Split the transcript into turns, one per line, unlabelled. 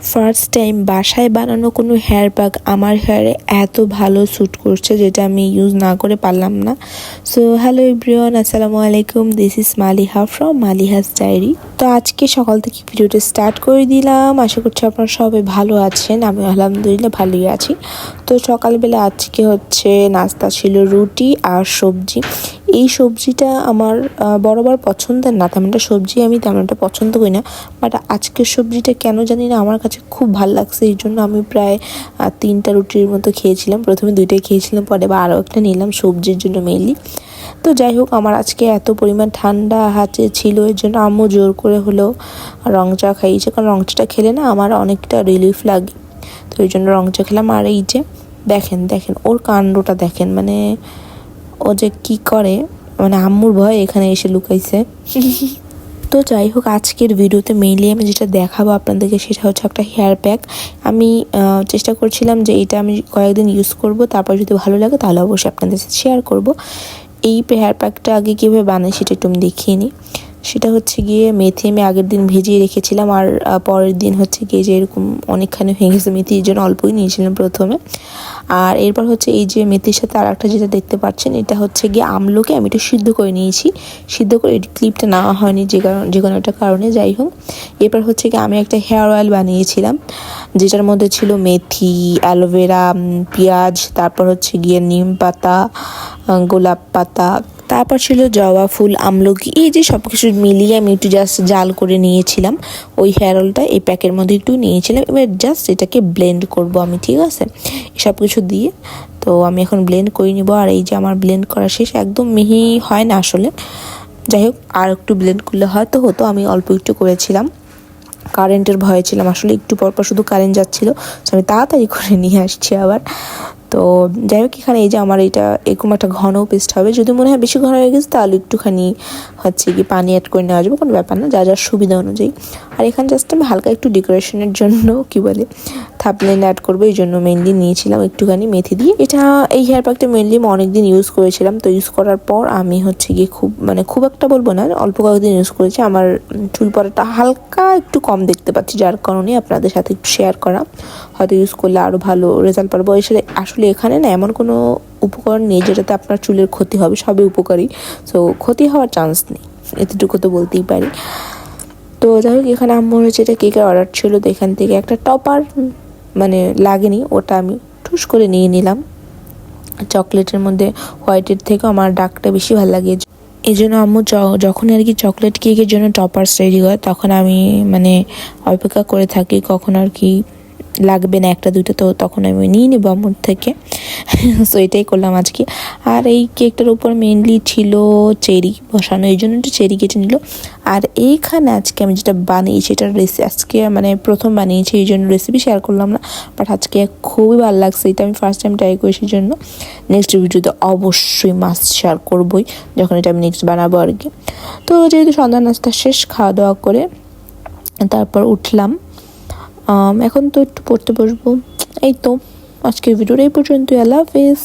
First time বাসায় বানানো কোনো হেয়ার প্যাক আমার হেয়ারে এত ভালো স্যুট করছে যেটা আমি ইউজ না করে পারলাম না। সো হ্যালো এভরিওয়ান, আসসালামু আলাইকুম, this is Maliha from Maliha's diary. তো আজকে সকাল থেকে ভিডিওটা স্টার্ট করে দিলাম। আশা করছি আপনারা সবাই ভালো আছেন, আমি আলহামদুলিল্লাহ ভালোই আছি। তো সকালবেলা আজকে হচ্ছে নাস্তা ছিল রুটি আর সবজি। এই সবজিটা আমার বরাবর পছন্দের না, তেমন একটা সবজি আমি তেমন একটা পছন্দ করি না, বাট আজকের সবজিটা কেন জানি না আমার কাছে খুব ভালো লাগছে। এই জন্য আমি প্রায় 3টা রুটির মতো খেয়েছিলাম। প্রথমে 2টাই খেয়েছিলাম, পরে আরও একটা নিলাম সবজির জন্য মেইনলি। তো যাই হোক, আমার আজকে এত পরিমাণ ঠান্ডা হাতে ছিল, এর জন্য আম্মু জোর করে হলেও রং চা খাইয়েছে, কারণ রং চাটা খেলে না আমার অনেকটা রিলিফ লাগে। তো এই জন্য রং চা খেলাম। আর এই যে দেখেন ওর কাণ্ডটা দেখেন, মানে ও যে কী করে, মানে আম্মুর ভয় এখানে এসে লুকাইছে। তো যাই হোক, আজকের ভিডিওতে মেইনলি আমি যেটা দেখাবো আপনাদেরকে সেটা হচ্ছে একটা হেয়ার প্যাক। আমি চেষ্টা করছিলাম যে এটা আমি কয়েকদিন ইউজ করব, তারপর যদি ভালো লাগে তাহলে অবশ্যই আপনাদের সাথে শেয়ার করব। এই হেয়ার প্যাকটা আগে কীভাবে বানাই সেটা একটু আমি দেখিয়ে নিই। সেটা হচ্ছে গিয়ে মেথি আমি আগের দিন ভিজিয়ে রেখেছিলাম, আর পরের দিন হচ্ছে গিয়ে যে এরকম অনেকখানি হয়ে গেছে মেথি, এই জন্য অল্পই নিয়েছিলাম প্রথমে। আর এরপর হচ্ছে এই যে মেথির সাথে আর একটা যেটা দেখতে পাচ্ছেন, এটা হচ্ছে গিয়ে আমলকি আমি একটু সিদ্ধ করে নিয়েছি। সিদ্ধ করে এই ক্লিপটা নেওয়া হয়নি যে কোনো একটা কারণে। যাই হোক, এরপর হচ্ছে গিয়ে আমি একটা হেয়ার অয়েল বানিয়েছিলাম, যেটার মধ্যে ছিল মেথি, অ্যালোভেরা, পেঁয়াজ, তারপর হচ্ছে গিয়ে নিম পাতা, গোলাপ পাতা, তারপর ছিল জবা ফুল, আমলকি, এই যে সব কিছু মিলিয়ে আমি একটু জাস্ট জাল করে নিয়েছিলাম। ওই হেয়ার অয়েলটা এই প্যাকের মধ্যে একটু নিয়েছিলাম। এবার জাস্ট এটাকে ব্লেন্ড করব আমি, ঠিক আছে, সব কিছু দিয়ে। তো আমি এখন ব্লেন্ড করে নিব। আর এই যে আমার ব্লেন্ড করা শেষ, একদম মিহি হয় না আসলে। যাই হোক, আর একটু ব্লেন্ড করলে হয়তো হতো, আমি অল্প একটু করেছিলাম, কারেন্টের ভয়ে ছিলাম আসলে, একটু পরপর শুধু কারেন্ট যাচ্ছিলো, আমি তাড়াতাড়ি করে নিয়ে আসছি আবার। তো যাই হোক, এখানে এই যে আমার এটা এরকম একটা ঘন পেস্ট হবে। যদি মনে হয় বেশি ঘন হয়ে গেছে তাহলে একটুখানি হচ্ছে কি পানি অ্যাড করে নেওয়া যাবে, কোনো ব্যাপার না, যা যার সুবিধা অনুযায়ী। আর এখানে জাস্ট আমি হালকা একটু ডেকোরেশনের জন্য কি বলে থাপলিন অ্যাড করবো, এই জন্য মেনলি নিয়েছিলাম একটুখানি মেথি দিয়ে। এটা এই হেয়ার প্যাকটা মেনলি আমি অনেকদিন ইউজ করেছিলাম। তো ইউজ করার পর আমি হচ্ছে গিয়ে খুব একটা বলবো না, অল্প কয়েকদিন ইউজ করেছি। আমার চুল পড়াটা হালকা একটু কম দেখতে পাচ্ছি, যার কারণে আপনাদের সাথে একটু শেয়ার করা। হয়তো ইউজ করলে আরও ভালো রেজাল্ট পাবো। আসলে এখানে না এমন কোনো উপকরণ নেই যেটাতে আপনার চুলের ক্ষতি হবে, সবই উপকারী। সো ক্ষতি হওয়ার চান্স নেই, এতটুকু তো বলতেই পারি। তো যাই হোক, এখানে আম্মুর হচ্ছে এটা কেকের অর্ডার ছিল, তো এখান থেকে একটা টপার মানে লাগেনি, ওটা আমি ঠুস করে নিয়ে নিলাম। চকলেটের মধ্যে হোয়াইটের থেকেও আমার ডার্কটা বেশি ভালো লাগে। এই জন্য আম্মু যখন আর কি চকলেট কেকের জন্য টপার্স রেডি হয়, তখন আমি মানে অপেক্ষা করে থাকি কখন আর কি লাগবে না 1-2টা, তো তখন আমি নিয়ে নিব আম্মুর থেকে। সো এটাই করলাম আজকে। আর এই কেকটার উপর মেনলি ছিল চেরি বসানো, এই জন্য একটু চেরি কেটে নিল। আর এইখানে আজকে আমি যেটা বানিয়েছি এটার আজকে মানে প্রথম বানিয়েছি, এই জন্য রেসিপি শেয়ার করলাম না, বাট আজকে খুবই ভালো লাগছে। এটা আমি ফার্স্ট টাইম ট্রাই করেছি, এই জন্য নেক্সট ভিডিওতে অবশ্যই মাস্ট শেয়ার করবই, যখন এটা আমি নেক্সট বানাবো আর কি। তো যেহেতু সন্ধ্যা নাস্তা শেষ, খাওয়া দাওয়া করে তারপর উঠলাম। এখন তো একটু পড়তে বসবো। এই তো আজকের ভিডিওটা এই পর্যন্তই। আল্লাহ হাফেজ।